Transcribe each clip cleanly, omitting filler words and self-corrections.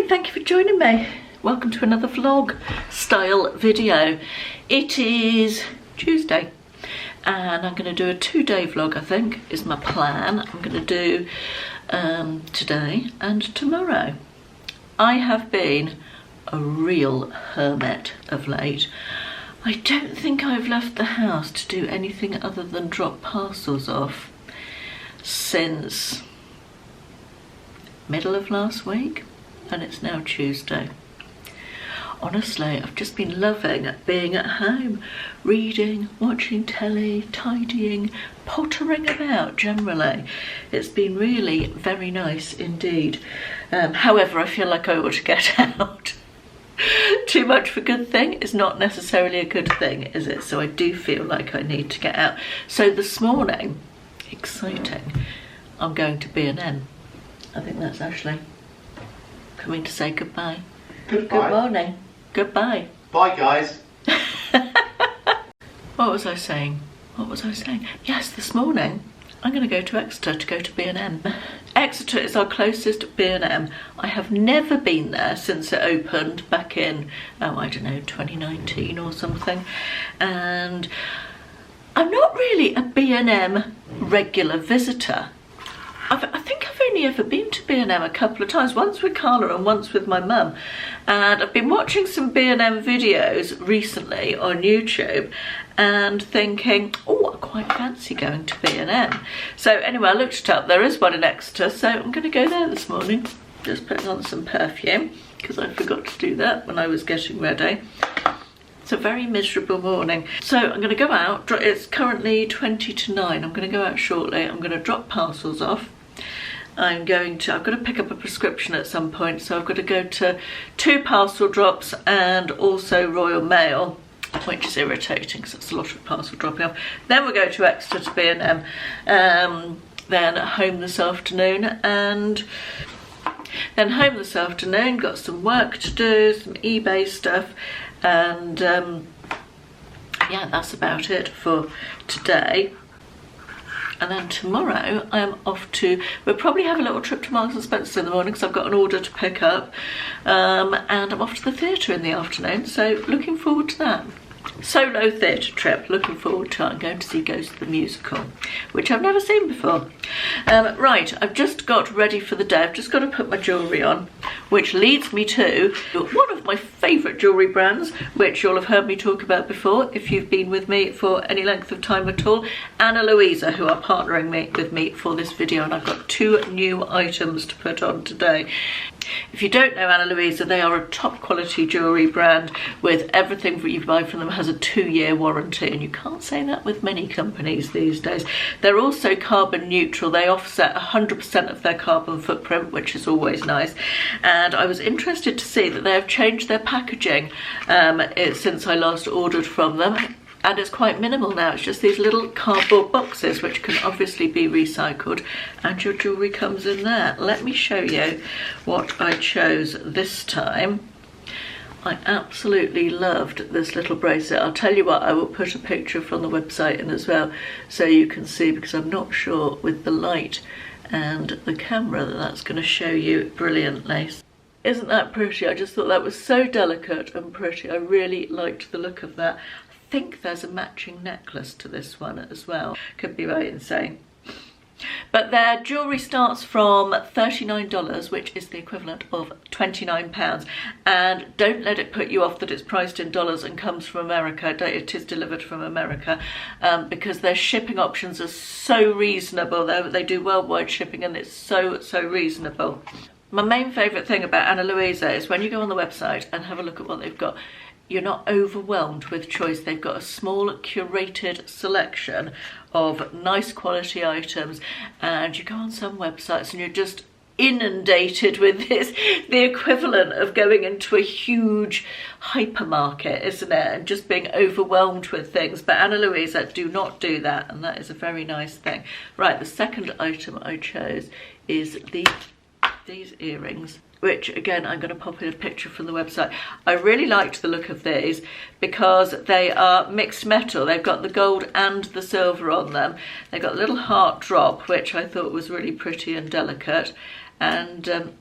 morning, thank you for joining me. Welcome to another vlog style video. It is Tuesday and I'm going to do a 2-day vlog, I think is my plan. I'm going to do today and tomorrow. I have been a real hermit of late. I don't think I've left the house to do anything other than drop parcels off since middle of last week, and it's now Tuesday. Honestly, I've just been loving being at home, reading, watching telly, tidying, pottering about generally. It's been really very nice indeed. However, I feel like I ought to get out. Too much of a good thing is not necessarily a good thing, is it? So I do feel like I need to get out. So this morning, exciting, I'm going to B&M. I think that's Ashley coming to say goodbye. Goodbye. Good morning. Goodbye. Bye, guys. What was I saying? Yes, this morning I'm going to go to Exeter to go to B&M. Exeter is our closest B&M. I have never been there since it opened back in, I don't know, 2019 or something. And I'm not really a B&M regular visitor. I think I've only ever been to B&M a couple of times, once with Carla and once with my mum. And I've been watching some B&M videos recently on YouTube and thinking, oh, I quite fancy going to B&M. So anyway, I looked it up. There is one in Exeter, so I'm going to go there this morning. Just putting on some perfume, because I forgot to do that when I was getting ready. It's a very miserable morning. So I'm going to go out. It's currently 20 to 9. I'm going to go out shortly. I'm going to drop parcels off. I've got to pick up a prescription at some point, so I've got to go to 2 parcel drops and also Royal Mail, which is irritating because it's a lot of parcel dropping off. Then we'll go to Exeter to B&M, then home this afternoon, got some work to do, some eBay stuff, and yeah, that's about it for today. And then tomorrow I am off to, we'll probably have a little trip to Marks and Spencer in the morning because I've got an order to pick up, and I'm off to the theatre in the afternoon, so looking forward to that. Solo theatre trip, looking forward to it. I'm going to see Ghost the Musical, which I've never seen before. Right, I've just got ready for the day. I've just got to put my jewellery on, which leads me to one of my favourite jewellery brands, which you'll have heard me talk about before if you've been with me for any length of time at all. Anna Luisa, who are partnering with me for this video, and I've got 2 new items to put on today. If you don't know Anna Luisa, they are a top quality jewellery brand with everything that you buy from them has a 2-year warranty, and you can't say that with many companies these days. They're also carbon neutral. They offset 100% of their carbon footprint, which is always nice. And I was interested to see that they have changed their packaging since I last ordered from them. And it's quite minimal now. It's just these little cardboard boxes which can obviously be recycled, and your jewellery comes in there. Let me show you what I chose this time. I absolutely loved this little bracelet. I'll tell you what, I will put a picture from the website in as well so you can see, because I'm not sure with the light and the camera that that's going to show you brilliantly. Isn't that pretty? I just thought that was so delicate and pretty. I really liked the look of that. I think there's a matching necklace to this one as well. Could be right in saying. But their jewellery starts from $39, which is the equivalent of £29. And don't let it put you off that it's priced in dollars and comes from America. It is delivered from America, because their shipping options are so reasonable. They do worldwide shipping, and it's so reasonable. My main favourite thing about Anna Luisa is when you go on the website and have a look at what they've got, you're not overwhelmed with choice. They've got a small curated selection of nice quality items, and you go on some websites and you're just inundated with the equivalent of going into a huge hypermarket, isn't it, and just being overwhelmed with things. But Anna Luisa do not do that, and that is a very nice thing. Right, the second item I chose is these earrings, which again I'm going to pop in a picture from the website. I really liked the look of these because they are mixed metal. They've got the gold and the silver on them. They've got a little heart drop, which I thought was really pretty and delicate, and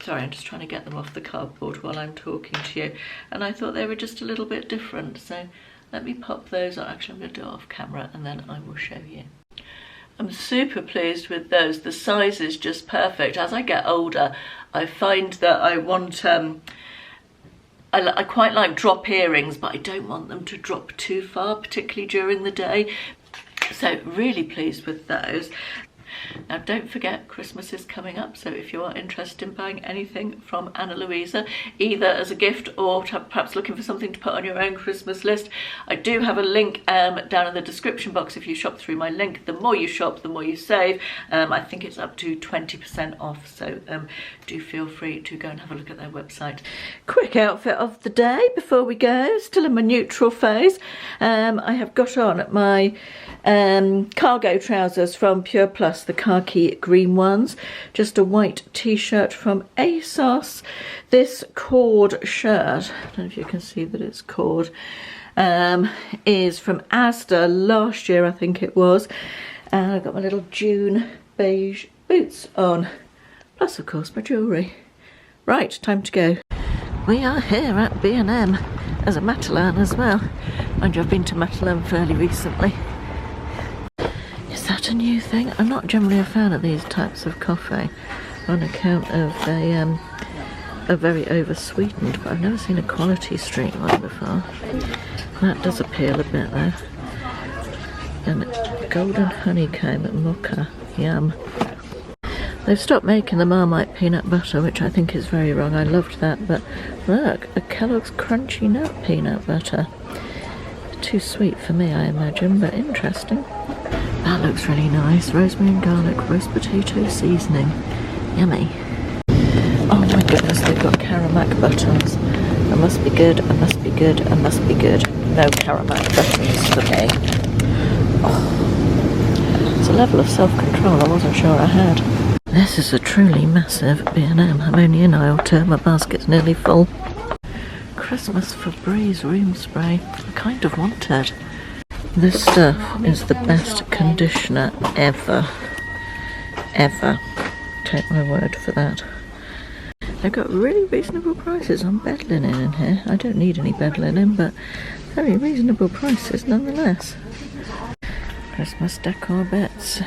Sorry, I'm just trying to get them off the cardboard while I'm talking to you. And I thought they were just a little bit different. So let me pop those on. Actually, I'm going to do it off camera and then I will show you. I'm super pleased with those. The size is just perfect. As I get older, I find that I want... I quite like drop earrings, but I don't want them to drop too far, particularly during the day. So really pleased with those. Now don't forget, Christmas is coming up, so if you are interested in buying anything from Anna Luisa, either as a gift or perhaps looking for something to put on your own Christmas list, I do have a link down in the description box. If you shop through my link, the more you shop, the more you save. I think it's up to 20% off, so do feel free to go and have a look at their website. Quick outfit of the day before we go, still in my neutral phase. I have got on my cargo trousers from Pure Plus, the khaki green ones, just a white t-shirt from ASOS. This cord shirt, I don't know if you can see that it's cord, is from Asda last year, I think it was, and I've got my little June beige boots on, plus of course my jewellery. Right, time to go. We are here at B&M. There's a Matalan as well. Mind you, I've been to Matalan fairly recently. Is that a new thing? I'm not generally a fan of these types of coffee on account of they are very over sweetened, but I've never seen a Quality Street one before. That does appeal a bit though. And golden honeycomb at mocha, yum. They've stopped making the Marmite peanut butter, which I think is very wrong. I loved that, but look, a Kellogg's Crunchy Nut peanut butter. Too sweet for me, I imagine, but interesting. That looks really nice. Rosemary and garlic roast potato seasoning. Yummy. Oh my goodness, they've got Karamak buttons. That must be good, it must be good, it must be good. No Karamak buttons for me. Oh. It's a level of self-control I wasn't sure I had. This is a truly massive B&M. I'm only in aisle 2, my basket's nearly full. Christmas Febreze room spray. I kind of want it. This stuff is the best conditioner ever. Ever. Take my word for that. They've got really reasonable prices on bed linen in here. I don't need any bed linen, but very reasonable prices nonetheless. Christmas decor bits.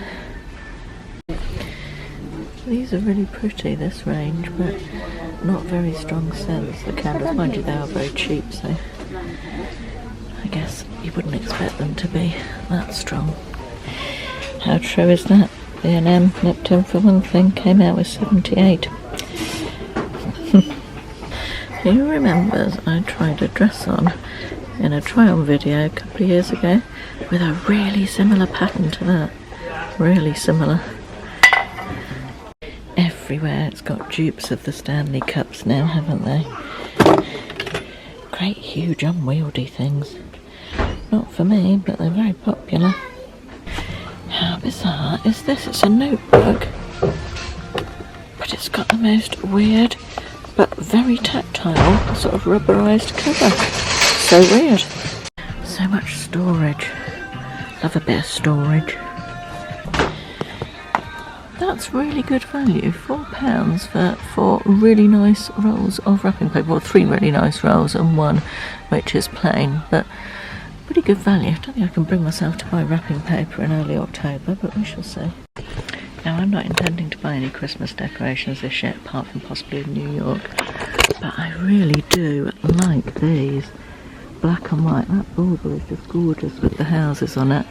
These are really pretty, this range, but not very strong scents. The candles, mind you, they are very cheap, so I guess you wouldn't expect them to be that strong. How true is that? B&M, Lipton for one thing, came out with 78. Who remembers I tried a dress on in a try-on video a couple of years ago with a really similar pattern to that. Really similar. Everywhere it's got dupes of the Stanley Cups now, haven't they? Great huge unwieldy things. Not for me, but they're very popular. How bizarre is this? It's a notebook, but it's got the most weird but very tactile sort of rubberized cover. So weird. So much storage. Love a bit of storage. That's really good value. £4 for 4 really nice rolls of wrapping paper. Well, 3 really nice rolls and 1 which is plain, but pretty good value. I don't think I can bring myself to buy wrapping paper in early October, but we shall see. Now, I'm not intending to buy any Christmas decorations this year, apart from possibly in New York, but I really do like these. Black and white. That bauble is just gorgeous with the houses on it.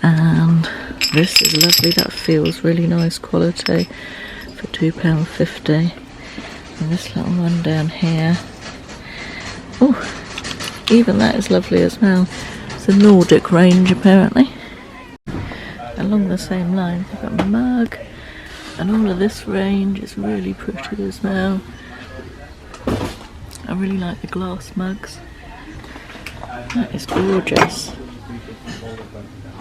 And this is lovely, that feels really nice quality for £2.50. And this little one down here, oh, even that is lovely as well. It's a Nordic range apparently. Along the same lines I've got a mug, and all of this range is really pretty as well. I really like the glass mugs. That is gorgeous.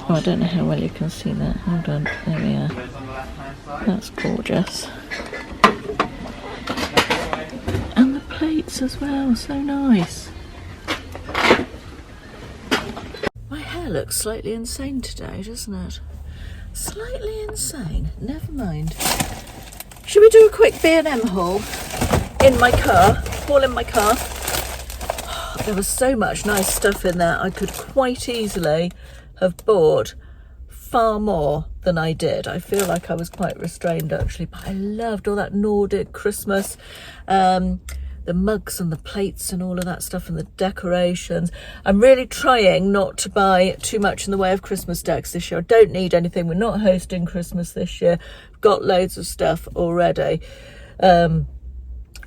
Oh, I don't know how well you can see that. Hold on, there we are. That's gorgeous. And the plates as well, so nice. My hair looks slightly insane today, doesn't it? Slightly insane, never mind. Should we do a quick B&M haul in my car? Haul in my car. Oh, there was so much nice stuff in there. I could quite easily have bought far more than I did. I feel like I was quite restrained actually, but I loved all that Nordic Christmas, the mugs and the plates and all of that stuff and the decorations. I'm really trying not to buy too much in the way of Christmas decks this year. I don't need anything. We're not hosting Christmas this year. We've got loads of stuff already. And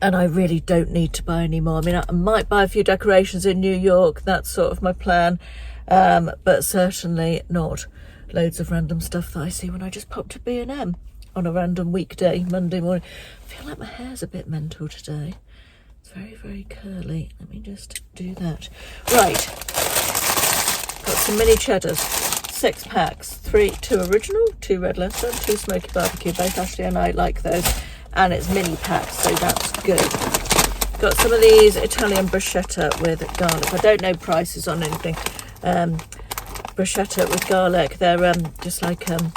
I really don't need to buy any more. I mean, I might buy a few decorations in New York. That's sort of my plan. But certainly not loads of random stuff that I see when I just pop to B&M on a random weekday, Monday morning. I feel like my hair's a bit mental today. It's very, very curly. Let me just do that. Right. Got some mini cheddars. 6 packs. 2 original, 2 red leicester, 2 smoky barbecue. Both Ashley and I like those. And it's mini packs, so that's good. Got some of these Italian bruschetta with garlic. I don't know prices on anything. Bruschetta with garlic. They're just like you know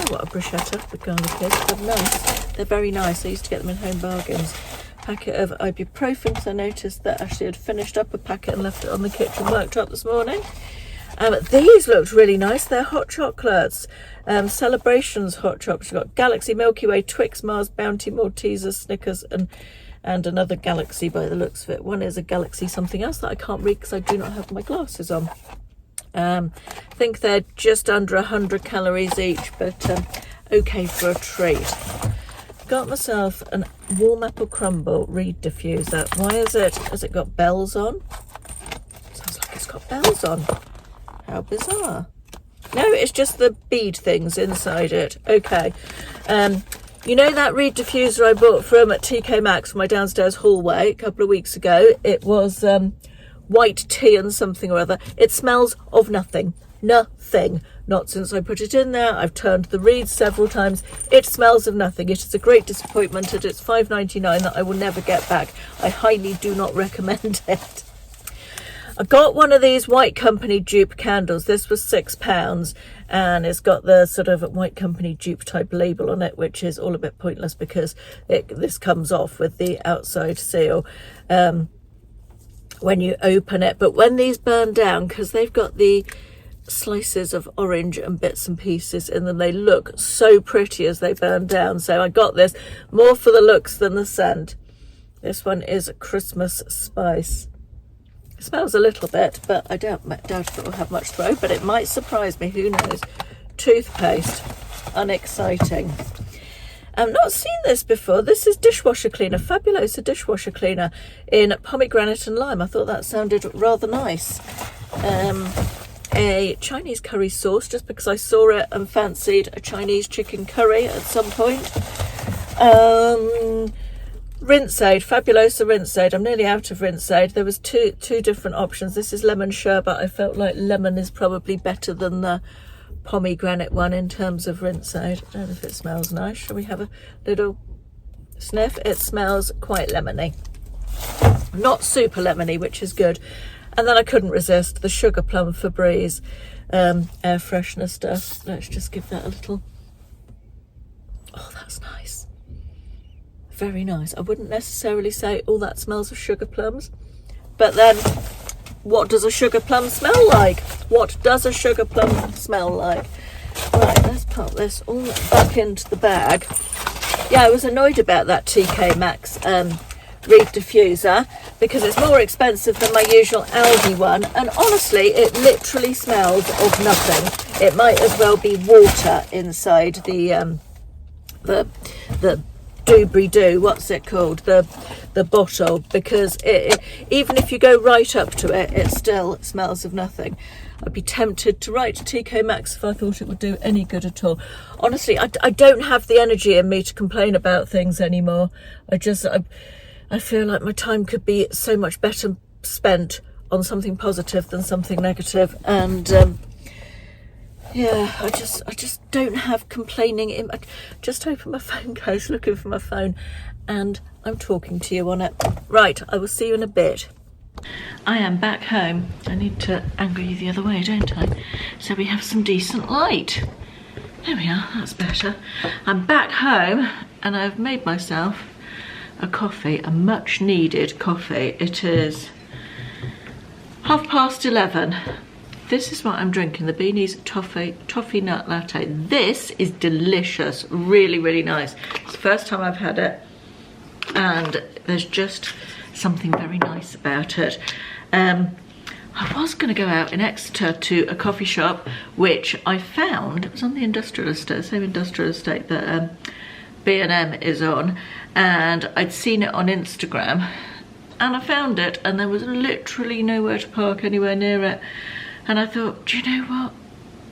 what a bruschetta with garlic is. They're nice. They're very nice. I used to get them in Home Bargains. Packet of ibuprofen, because I noticed that Ashley had finished up a packet and left it on the kitchen worktop this morning. These looked really nice. They're hot chocolates. Celebrations hot chocolates. We've got Galaxy, Milky Way, Twix, Mars, Bounty, Maltesers, Snickers, and another Galaxy by the looks of it. One is a Galaxy something else that I can't read because I do not have my glasses on. I think they're just under 100 calories each, but okay for a treat. Got myself a warm apple crumble reed diffuser. Why is it? Has it got bells on? Sounds like it's got bells on. How bizarre. No, it's just the bead things inside it. Okay. You know that reed diffuser I bought from TK Maxx for my downstairs hallway a couple of weeks ago? It was white tea and something or other. It smells of nothing. Nothing. Not since I put it in there. I've turned the reeds several times. It smells of nothing. It is a great disappointment, and it's $5.99 that I will never get back. I highly do not recommend it. I got one of these White Company dupe candles. This was £6, and it's got the sort of White Company dupe type label on it, which is all a bit pointless because this comes off with the outside seal when you open it. But when these burn down, because they've got the slices of orange and bits and pieces in them, they look so pretty as they burn down. So I got this more for the looks than the scent. This one is Christmas Spice. It smells a little bit, but I doubt if it will have much throw, but it might surprise me, who knows. Toothpaste, unexciting. I've not seen this before. This is dishwasher cleaner, Fabulosa dishwasher cleaner in pomegranate and lime. I thought that sounded rather nice. A Chinese curry sauce, just because I saw it and fancied a Chinese chicken curry at some point. Rinse aid, Fabulosa rinse aid. I'm nearly out of rinse aid. There was two different options. This is lemon sherbet. I felt like lemon is probably better than the pomegranate one in terms of rinse aid. I don't know if it smells nice. Shall we have a little sniff? It smells quite lemony. Not super lemony, which is good. And then I couldn't resist the Sugar Plum Febreze air freshener stuff. Let's just give that a little... Oh, that's nice. Very nice. I wouldn't necessarily say, oh, that smells of sugar plums. But then, what does a sugar plum smell like? What does a sugar plum smell like? Right, let's pop this all back into the bag. Yeah, I was annoyed about that TK Maxx reed diffuser because it's more expensive than my usual Aldi one, and honestly it literally smells of nothing. It might as well be water inside the doobly-doo, what's it called, the bottle, because it even if you go right up to it, it still smells of nothing. I'd be tempted to write to TK Maxx if I thought it would do any good at all. Honestly, I don't have the energy in me to complain about things anymore. I feel like my time could be so much better spent on something positive than something negative, and yeah, I just don't have complaining in. I just opened my phone case looking for my phone, and I'm talking to you on it. Right, I will see you in a bit. I am back home. I need to angle you the other way, don't I? So we have some decent light. There we are, that's better. I'm back home and I've made myself a coffee, a much needed coffee. It is 11:30. This is what I'm drinking, the Beanie's toffee nut latte. This is delicious, really, really nice. It's the first time I've had it and there's just something very nice about it. I was going to go out in Exeter to a coffee shop, which I found, it was on the industrial estate, same industrial estate that B&M is on, and I'd seen it on Instagram, and I found it, and there was literally nowhere to park anywhere near it, and I thought, do you know what,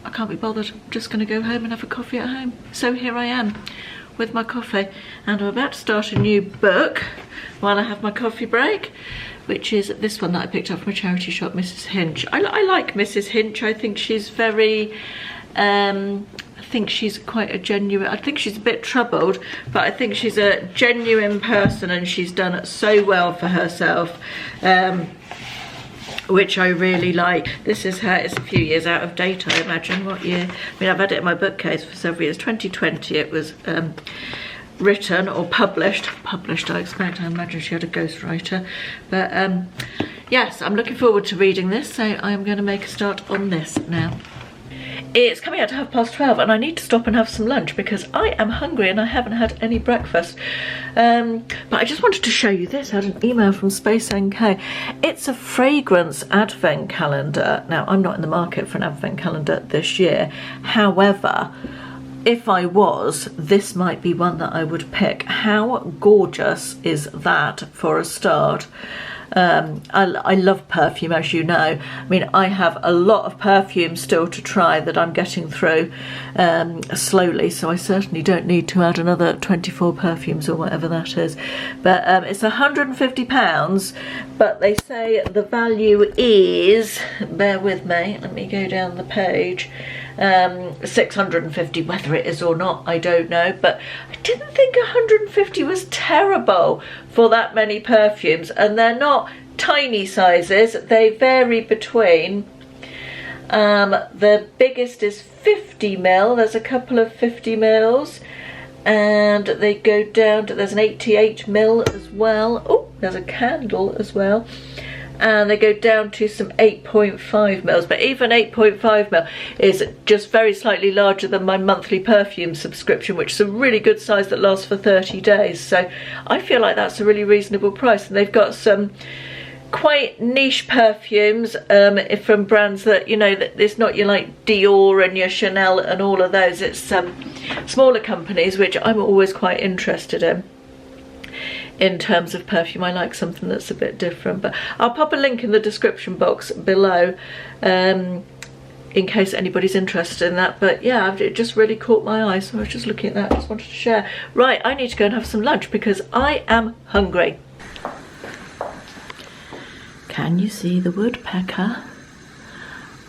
I can't be bothered, I'm just going to go home and have a coffee at home. So here I am with my coffee, and I'm about to start a new book while I have my coffee break, which is this one that I picked up from a charity shop, Mrs. Hinch. I like Mrs. Hinch. I think she's very, I think she's quite a genuine, I think she's a bit troubled, but I think she's a genuine person and she's done so well for herself, which I really like. This is her, it's a few years out of date, I imagine. What year? I mean, I've had it in my bookcase for several years. 2020 it was written or published I expect. I imagine she had a ghostwriter, but yes, I'm looking forward to reading this, so I am going to make a start on this now. It's coming out to 12:30 and I need to stop and have some lunch because I am hungry and I haven't had any breakfast, but I just wanted to show you this. I had an email from Space NK. It's a fragrance advent calendar. Now, I'm not in the market for an advent calendar this year, however, if I was, this might be one that I would pick. How gorgeous is that for a start? I love perfume, as you know. I mean, I have a lot of perfume still to try that I'm getting through slowly, so I certainly don't need to add another 24 perfumes or whatever that is. But it's £150, but they say the value is, bear with me, let me go down the page, 650. Whether it is or not, I don't know, but I didn't think 150 was terrible for that many perfumes, and they're not tiny sizes. They vary between the biggest is 50ml, there's a couple of 50mls, and they go down to, there's an 88ml as well. Oh, there's a candle as well, and they go down to some 8.5ml, but even 8.5ml is just very slightly larger than my monthly perfume subscription, which is a really good size that lasts for 30 days. So I feel like that's a really reasonable price, and they've got some quite niche perfumes from brands that, you know, that it's not your like Dior and your Chanel and all of those. It's smaller companies, which I'm always quite interested in terms of perfume. I like something that's a bit different, but I'll pop a link in the description box below in case anybody's interested in that. But yeah, it just really caught my eye, so I was just looking at that, just wanted to share. Right, I need to go and have some lunch because I am hungry. Can you see the woodpecker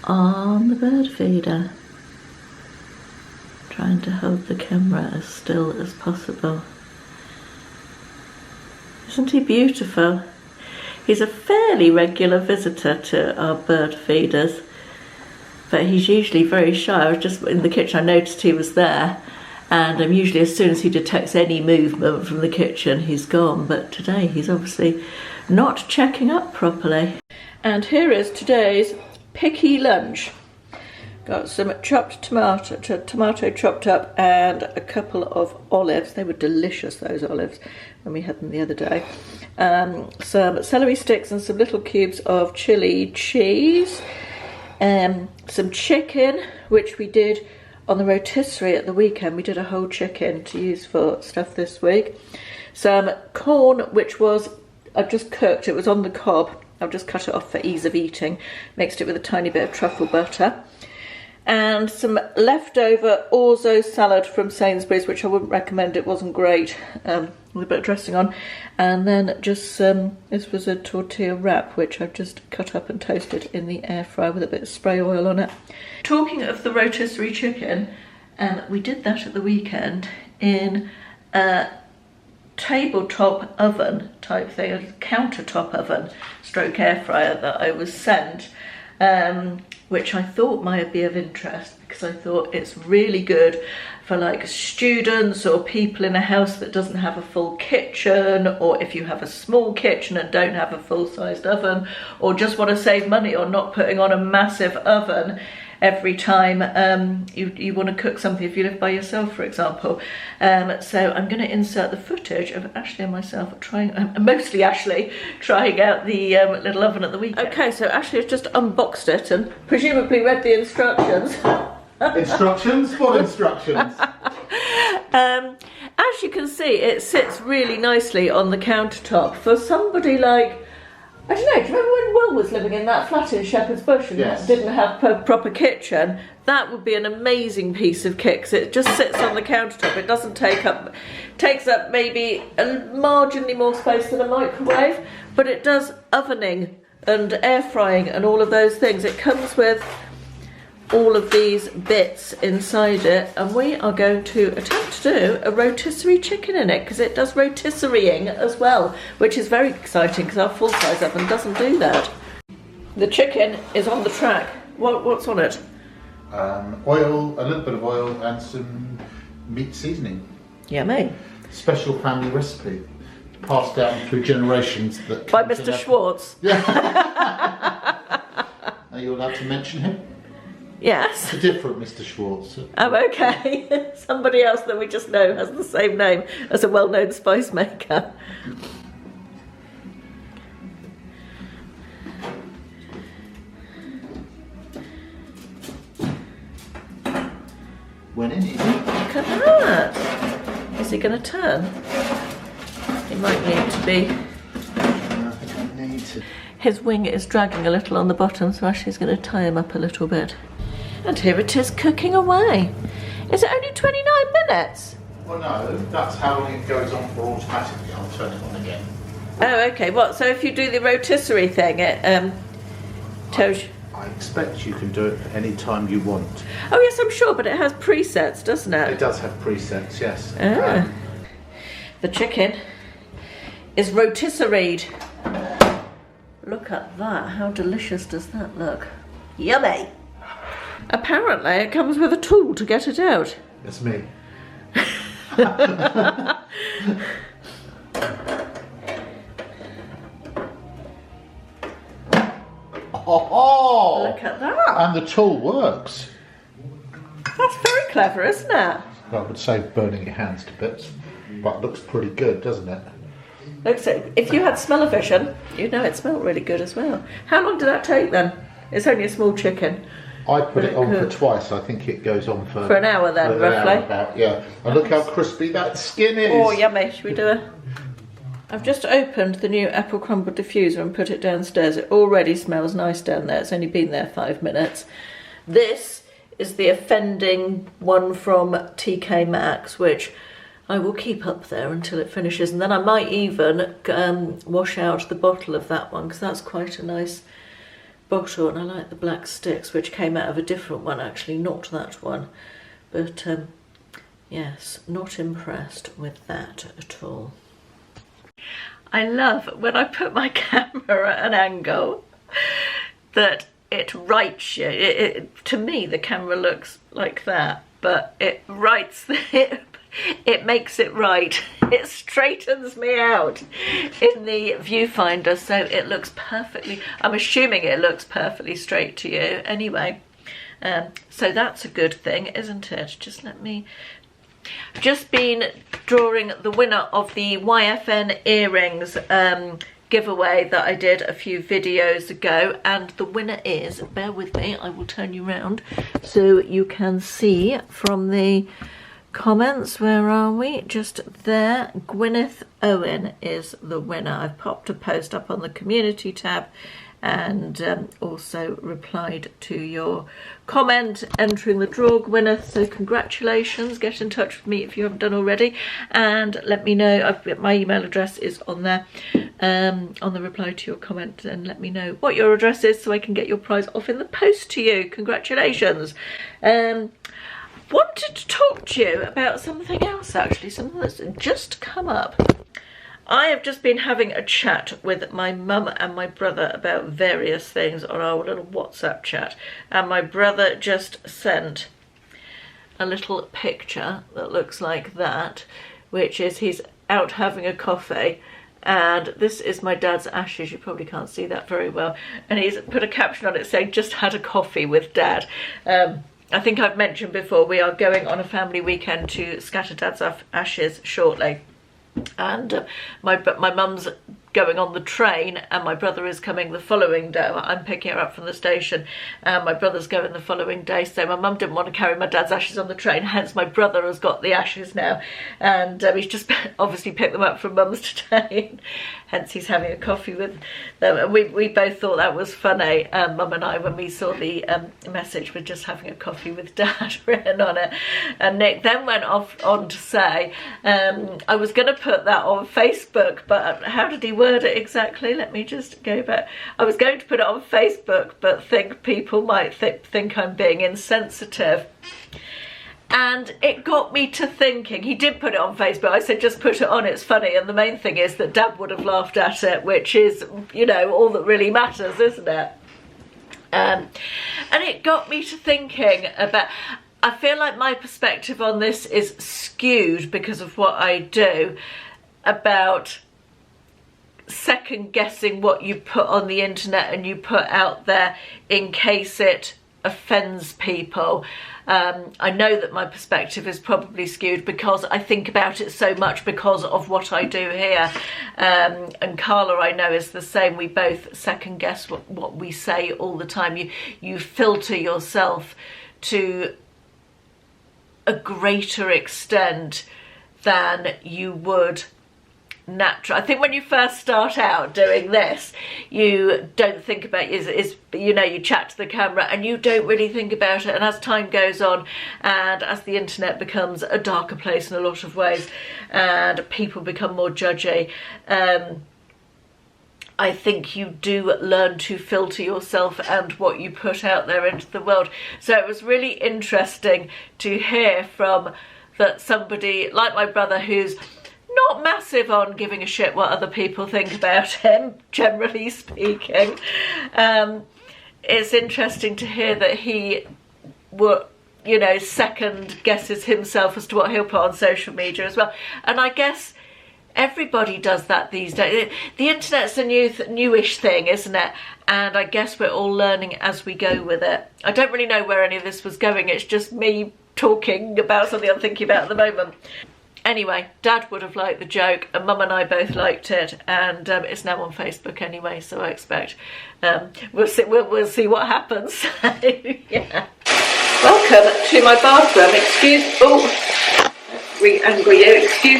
on the bird feeder? Trying to hold the camera as still as possible. Isn't he beautiful? He's a fairly regular visitor to our bird feeders, but he's usually very shy. I was just in the kitchen, I noticed he was there, and usually as soon as he detects any movement from the kitchen, he's gone, but today he's obviously not checking up properly. And here is today's picky lunch. Got some chopped tomato chopped up, and a couple of olives. They were delicious, those olives, when we had them the other day. Some celery sticks and some little cubes of chili cheese. Some chicken, which we did on the rotisserie at the weekend. We did a whole chicken to use for stuff this week. Some corn, which was, I've just cooked, it was on the cob. I've just cut it off for ease of eating. Mixed it with a tiny bit of truffle butter. And some leftover orzo salad from Sainsbury's, which I wouldn't recommend, it wasn't great, with a bit of dressing on. And then just this was a tortilla wrap, which I've just cut up and toasted in the air fryer with a bit of spray oil on it. Talking of the rotisserie chicken, we did that at the weekend in a tabletop oven type thing, a countertop oven stroke air fryer that I was sent. which I thought might be of interest, because I thought it's really good for like students or people in a house that doesn't have a full kitchen, or if you have a small kitchen and don't have a full-sized oven, or just want to save money on not putting on a massive oven every time you want to cook something if you live by yourself, for example. So I'm going to insert the footage of Ashley and myself trying, mostly Ashley, trying out the little oven at the weekend. Okay, so Ashley has just unboxed it and presumably read the instructions. Instructions? What instructions? As you can see, it sits really nicely on the countertop for somebody like, I don't know, do you remember when Will was living in that flat in Shepherd's Bush and didn't have a proper kitchen? That would be an amazing piece of kit, 'cause it just sits on the countertop. It doesn't takes up maybe a marginally more space than a microwave, but it does ovening and air frying and all of those things. It comes with all of these bits inside it, and we are going to attempt to do a rotisserie chicken in it, because it does rotisserieing as well, which is very exciting because our full-size oven doesn't do that. The chicken is on the track. What's on it? Oil, a little bit of oil and some meat seasoning. Yummy. Special family recipe, passed down through generations. That by Mr. Schwartz. Yeah. Are you allowed to mention him? Yes. It's a different Mr. Schwartz. Oh, okay. Somebody else that we just know has the same name as a well-known spice maker. When in it. Look at that. Is he going to turn? He might need to be. I think I need to. His wing is dragging a little on the bottom, so Ashley's going to tie him up a little bit. And here it is, cooking away. Is it only 29 minutes? Well, no, that's how long it goes on for automatically. I'll turn it on again. Oh, okay. What? So if you do the rotisserie thing, it tells you. I expect you can do it any time you want. Oh yes, I'm sure, but it has presets, doesn't it? It does have presets, yes. Ah. The chicken is rotisseried. Look at that. How delicious does that look? Yummy. Apparently it comes with a tool to get it out. It's me. Oh, look at that. And the tool works. That's very clever, isn't it? I would say burning your hands to bits, but it looks pretty good, doesn't it? Looks like, if you had smell-o-vision, you'd know it smelled really good as well. How long did that take then? It's only a small chicken. I put it on for twice. I think it goes on for an hour then, roughly. Hour about, yeah. And look how crispy that skin is. Oh, yummy. Should we do it? I've just opened the new apple crumble diffuser and put it downstairs. It already smells nice down there. It's only been there 5 minutes. This is the offending one from TK Maxx, which I will keep up there until it finishes. And then I might even wash out the bottle of that one, because that's quite a nice bottle. And I like the black sticks, which came out of a different one, actually, not that one. But yes, not impressed with that at all. I love when I put my camera at an angle that it rights you. To me, the camera looks like that, but it rights it makes it right. It straightens me out in the viewfinder, so it looks perfectly, I'm assuming it looks perfectly straight to you anyway. So that's a good thing, isn't it? Just been drawing the winner of the YFN earrings giveaway that I did a few videos ago, and the winner is, bear with me, I will turn you around so you can see from the comments. Where are we? Just there. Gwyneth Owen is the winner. I've popped a post up on the community tab and also replied to your comment entering the draw, Gwyneth, so congratulations. Get in touch with me if you haven't done already, and let me know. My email address is on there on the reply to your comment, and let me know what your address is so I can get your prize off in the post to you. Congratulations. Wanted to talk to you about something else, actually, something that's just come up. I have just been having a chat with my mum and my brother about various things on our little WhatsApp chat, and my brother just sent a little picture that looks like that, which is he's out having a coffee, and this is my dad's ashes. You probably can't see that very well, and he's put a caption on it saying just had a coffee with dad. I think I've mentioned before we are going on a family weekend to scatter dad's ashes shortly, and my mum's going on the train and my brother is coming the following day. I'm picking her up from the station and my brother's going the following day, so my mum didn't want to carry my dad's ashes on the train, hence my brother has got the ashes now, and he's just obviously picked them up from mum's today, hence he's having a coffee with them. And we both thought that was funny, mum and I, when we saw the message with just having a coffee with dad written on it. And Nick then went off on to say, I was going to put that on Facebook, but how did he word it exactly? Let me just go back. I was going to put it on Facebook, but think people might think I'm being insensitive. And it got me to thinking. He did put it on Facebook. I said, just put it on, it's funny. And the main thing is that Dad would have laughed at it, which is, you know, all that really matters, isn't it? And it got me to thinking about, I feel like my perspective on this is skewed because of what I do, about second guessing what you put on the internet and you put out there in case it offends people. I know that my perspective is probably skewed because I think about it so much because of what I do here, and Carla, I know, is the same. We both second guess what we say all the time. You filter yourself to a greater extent than you would natural. I think when you first start out doing this, you don't think about is you know, you chat to the camera and you don't really think about it, and as time goes on and as the internet becomes a darker place in a lot of ways and people become more judgy, I think you do learn to filter yourself and what you put out there into the world. So it was really interesting to hear from that somebody like my brother, who's not massive on giving a shit what other people think about him, generally speaking. It's interesting to hear that he you know, second guesses himself as to what he'll put on social media as well. And I guess everybody does that these days. The internet's a newish thing, isn't it? And I guess we're all learning as we go with it. I don't really know where any of this was going. It's just me talking about something I'm thinking about at the moment. Anyway, Dad would have liked the joke and Mum and I both liked it, and it's now on Facebook anyway, so I expect we'll see what happens. Yeah. Welcome to my bathroom. Excuse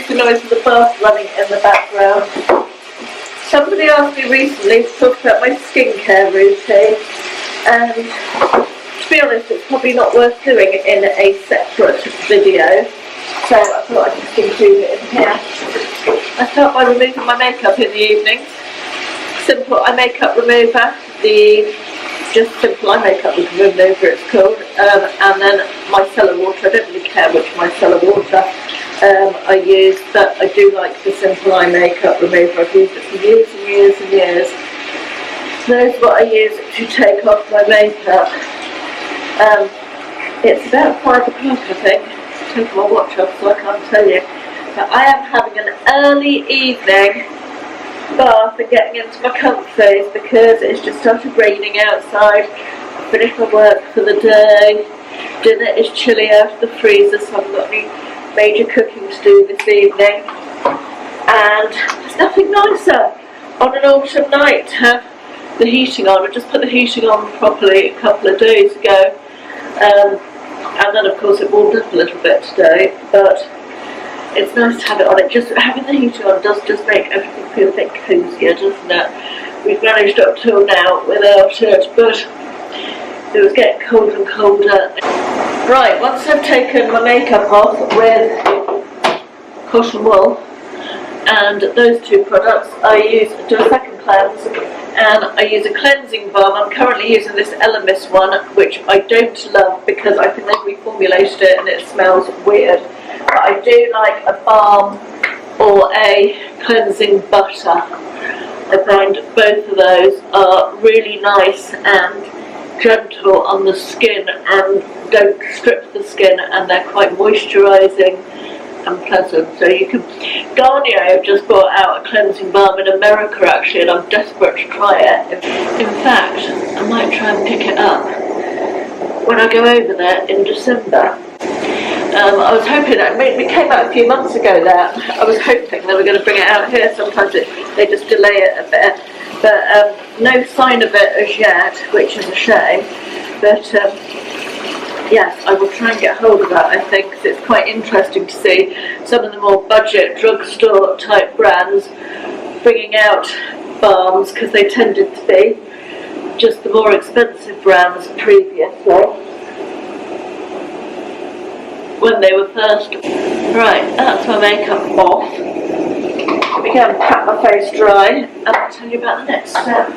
the noise of the bath running in the background. Somebody asked me recently to talk about my skincare routine, and to be honest, it's probably not worth doing in a separate video. So I thought I'd just include it in here. I start by removing my makeup in the evenings. Simple eye makeup remover, just simple eye makeup remover it's called, and then micellar water. I don't really care which micellar water I use, but I do like the simple eye makeup remover. I've used it for years and years and years. So that's what I use to take off my makeup. It's about 5 o'clock, I think. Take my watch off so I can't tell you, but I am having an early evening bath and getting into my comfies because it's just started raining outside. I finished my work for the day, dinner is chilly out of the freezer, so I've got any major cooking to do this evening, and there's nothing nicer on an autumn night to have the heating on. I just put the heating on properly a couple of days ago, and then of course it warmed up a little bit today, but it's nice to have it on. It just, having the heating on does just make everything feel a bit cosier, doesn't it? We've managed up till now without it, but it was getting colder and colder. Right, once I've taken my makeup off with cotton wool and those two products, I do a second cleanse, and I use a cleansing balm. I'm currently using this Elemis one, which I don't love because I think they've reformulated it and it smells weird. But I do like a balm or a cleansing butter. I find both of those are really nice and gentle on the skin and don't strip the skin, and they're quite moisturising and pleasant. So you can, Garnier have just brought out a cleansing balm in America actually, and I'm desperate to try it. In fact, I might try and pick it up when I go over there in December. I was hoping that it came out a few months ago there. I was hoping they were going to bring it out here. Sometimes they just delay it a bit, but no sign of it as yet, which is a shame. But yes, I will try and get hold of that, I think, because it's quite interesting to see some of the more budget drugstore type brands bringing out balms, because they tended to be just the more expensive brands previously when they were first. Right, that's my makeup off. Let me go and pat my face dry and I'll tell you about the next step.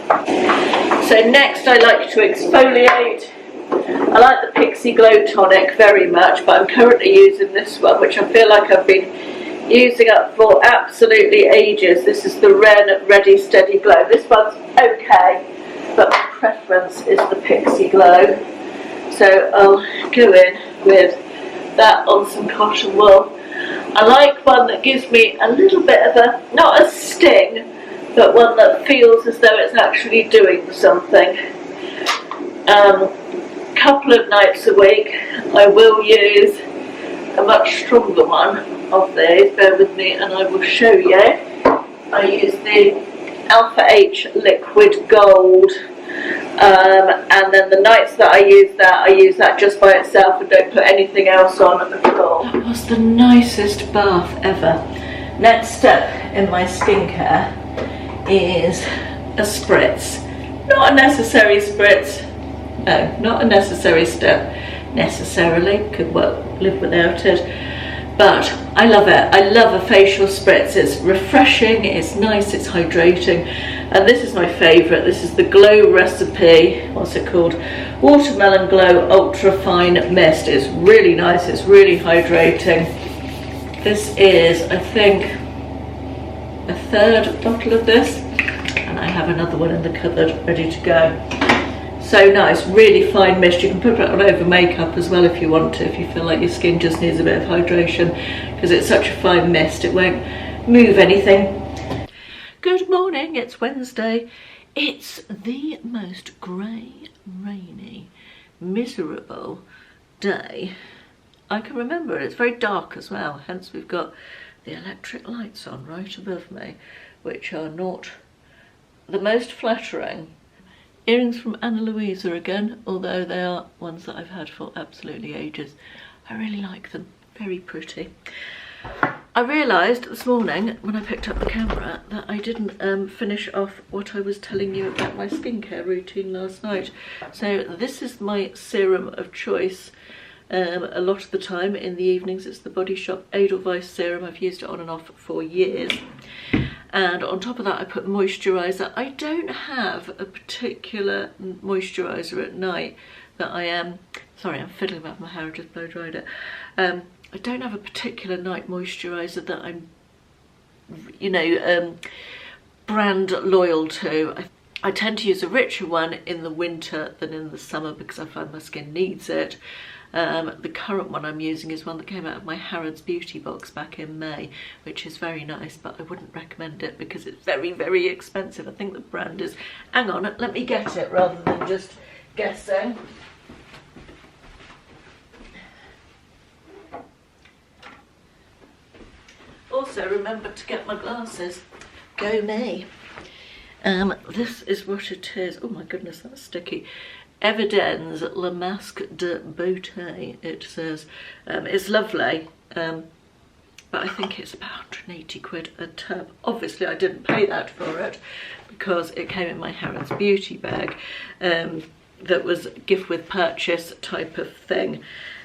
So next I like to exfoliate. I like the Pixie Glow Tonic very much, but I'm currently using this one, which I feel like I've been using up for absolutely ages. This is the Ren Ready Steady Glow. This one's okay, but my preference is the Pixie Glow. So I'll go in with that on some cotton wool. I like one that gives me a little bit of a, not a sting, but one that feels as though it's actually doing something. Couple of nights a week I will use a much stronger one of these. Bear with me and I will show you. I use the Alpha H Liquid Gold. And then the nights that I use that just by itself and don't put anything else on at all. That was the nicest bath ever. Next step in my skincare is a spritz. Not a necessary spritz. No, not a necessary step necessarily. Could live without it. But I love it. I love a facial spritz. It's refreshing, it's nice, it's hydrating. And this is my favourite. This is the Glow Recipe, what's it called? Watermelon Glow Ultra Fine Mist. It's really nice, it's really hydrating. This is, I think, a third bottle of this. And I have another one in the cupboard ready to go. So nice, really fine mist. You can put it on over makeup as well if you want to, if you feel like your skin just needs a bit of hydration, because it's such a fine mist, it won't move anything. Good morning, it's Wednesday. It's the most grey, rainy, miserable day I can remember. It's very dark as well, hence we've got the electric lights on right above me, which are not the most flattering. Earrings from Luisa again, although they are ones that I've had for absolutely ages. I really like them, very pretty. I realised this morning when I picked up the camera that I didn't finish off what I was telling you about my skincare routine last night. So this is my serum of choice. A lot of the time in the evenings it's the Body Shop Edelweiss serum. I've used it on and off for years. And on top of that I put moisturiser. I don't have a particular moisturiser at night that I am, sorry I'm fiddling about my hair, I just blow dried it. I don't have a particular night moisturiser that I'm, you know, brand loyal to. I tend to use a richer one in the winter than in the summer because I find my skin needs it. The current one I'm using is one that came out of my Harrods beauty box back in May, which is very nice, but I wouldn't recommend it because it's very, very expensive. I think the brand is, hang on, let me get it rather than just guessing. Also remember to get my glasses. Go me. This is what it is. Oh my goodness, that's sticky. Evidence La Masque de Beauté, it says. It's lovely, but I think it's about 180 quid a tub. Obviously I didn't pay that for it because it came in my Harrods beauty bag that was gift with purchase type of thing.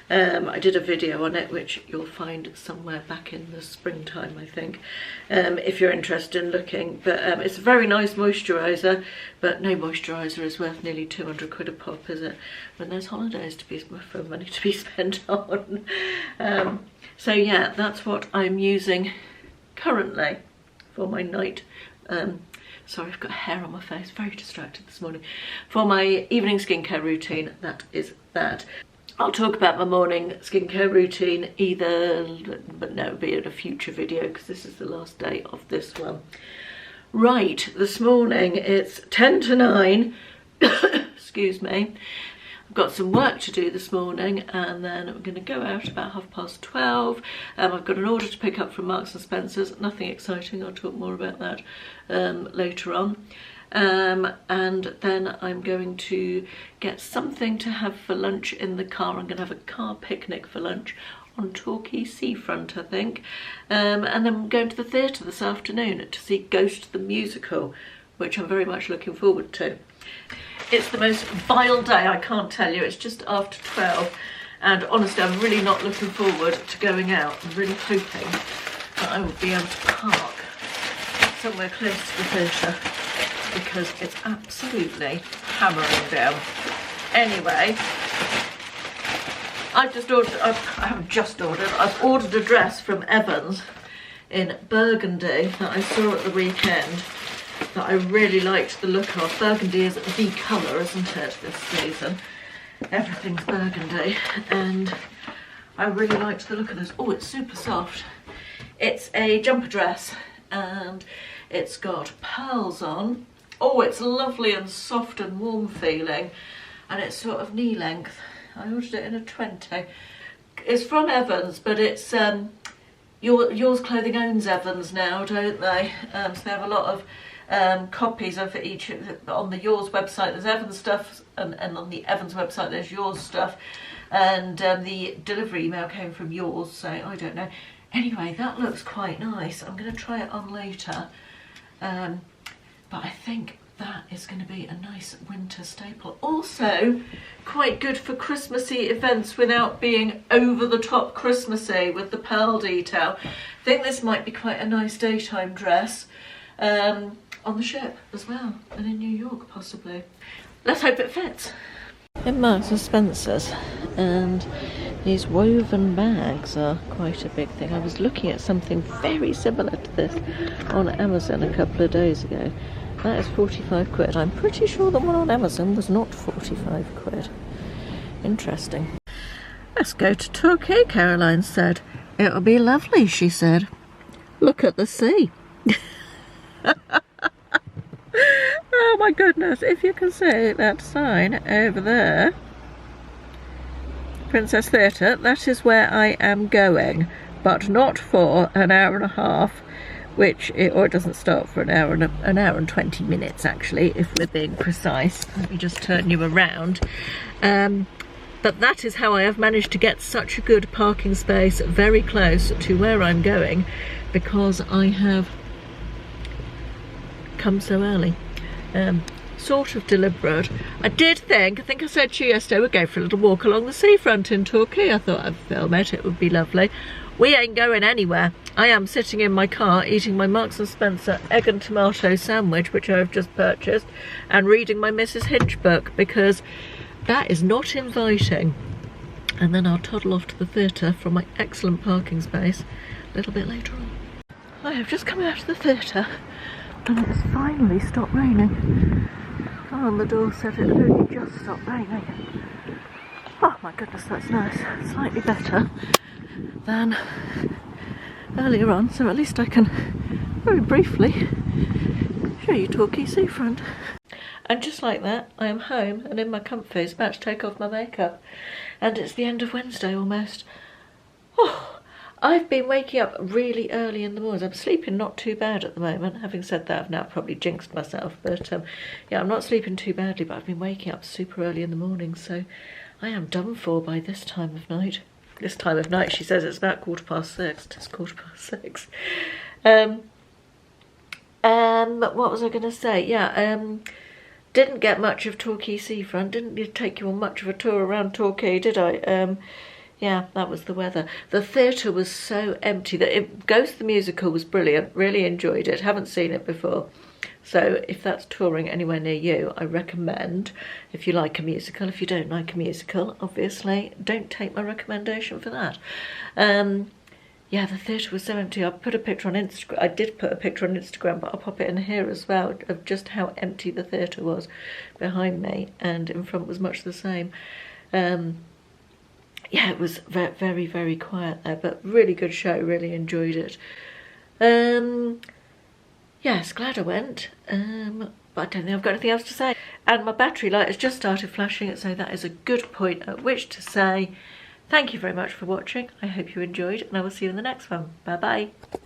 I did a video on it which you'll find somewhere back in the springtime, I think, if you're interested in looking. But it's a very nice moisturiser, but no moisturiser is worth nearly 200 quid a pop, is it? When there's holidays to be, for money to be spent on. So yeah, that's what I'm using currently for my night. Sorry, I've got hair on my face, very distracted this morning. For my evening skincare routine, that is that. I'll talk about my morning skincare routine but no, it'll be in a future video because this is the last day of this one. Right, this morning it's 10 to 9, excuse me. I've got some work to do this morning and then I'm going to go out about 12:30. I've got an order to pick up from Marks and Spencer's, nothing exciting, I'll talk more about that later on. And then I'm going to get something to have for lunch in the car. I'm going to have a car picnic for lunch on Torquay Seafront, I think. And then I'm going to the theatre this afternoon to see Ghost the Musical, which I'm very much looking forward to. It's the most vile day, I can't tell you. It's just after 12 and honestly I'm really not looking forward to going out. I'm really hoping that I will be able to park somewhere close to the theatre because it's absolutely hammering down. Anyway, I've ordered a dress from Evans in burgundy that I saw at the weekend that I really liked the look of. Burgundy is the colour, isn't it, this season? Everything's burgundy and I really liked the look of this. Oh, it's super soft. It's a jumper dress and it's got pearls on. Oh, it's lovely and soft and warm feeling and it's sort of knee length. I ordered it in a 20. It's from Evans, but it's Yours Clothing owns Evans now, don't they? So they have a lot of copies of each. On the Yours website there's Evans stuff and on the Evans website there's Yours stuff, and the delivery email came from Yours, so I don't know. Anyway, that looks quite nice. I'm going to try it on later, but I think that is going to be a nice winter staple. Also quite good for Christmassy events without being over the top Christmassy with the pearl detail. I think this might be quite a nice daytime dress on the ship as well, and in New York possibly. Let's hope it fits. In Marks and Spencer's, and these woven bags are quite a big thing. I was looking at something very similar to this on Amazon a couple of days ago. That is 45 quid. I'm pretty sure the one on Amazon was not 45 quid. Interesting. Let's go to Torquay, Caroline said. It'll be lovely, she said. Look at the sea. Oh my goodness, if you can see that sign over there, Princess Theatre, that is where I am going, but not for an hour and a half, or it doesn't start for an hour and 20 minutes actually, if we're being precise. Let me just turn you around. But that is how I have managed to get such a good parking space very close to where I'm going, because I have come so early. Sort of deliberate. I think I said to you yesterday we'd go for a little walk along the seafront in Torquay. I thought I'd film it would be lovely. We ain't going anywhere. I am sitting in my car eating my Marks and Spencer egg and tomato sandwich, which I have just purchased, and reading my Mrs. Hinch book, because that is not inviting. And then I'll toddle off to the theatre from my excellent parking space a little bit later on. I have just come out of the theatre and it has finally stopped raining. Oh, and the door said it had only just stopped raining. Oh my goodness, that's nice. Slightly better than earlier on, so at least I can very briefly show you Torquay Seafront. And just like that, I am home and in my comfies, about to take off my makeup. And it's the end of Wednesday almost. Oh, I've been waking up really early in the morning. I'm sleeping not too bad at the moment. Having said that, I've now probably jinxed myself. But yeah, I'm not sleeping too badly, but I've been waking up super early in the morning. So I am done for by this time of night. This time of night, she says it's about 6:15. It's 6:15. What was I going to say? Yeah, didn't get much of Torquay Seafront. Didn't take you on much of a tour around Torquay, did I? Yeah, that was the weather. The theatre was so empty that Ghost the Musical was brilliant. Really enjoyed it. Haven't seen it before. So if that's touring anywhere near you, I recommend, if you like a musical. If you don't like a musical, obviously, don't take my recommendation for that. yeah, the theatre was so empty. I put a picture on Instagram. I did put a picture on Instagram, but I'll pop it in here as well, of just how empty the theatre was behind me, and in front was much the same. Yeah, it was very, very quiet there, but really good show, really enjoyed it. Yes, glad I went, but I don't think I've got anything else to say. And my battery light has just started flashing, so that is a good point at which to say thank you very much for watching. I hope you enjoyed, and I will see you in the next one. Bye bye.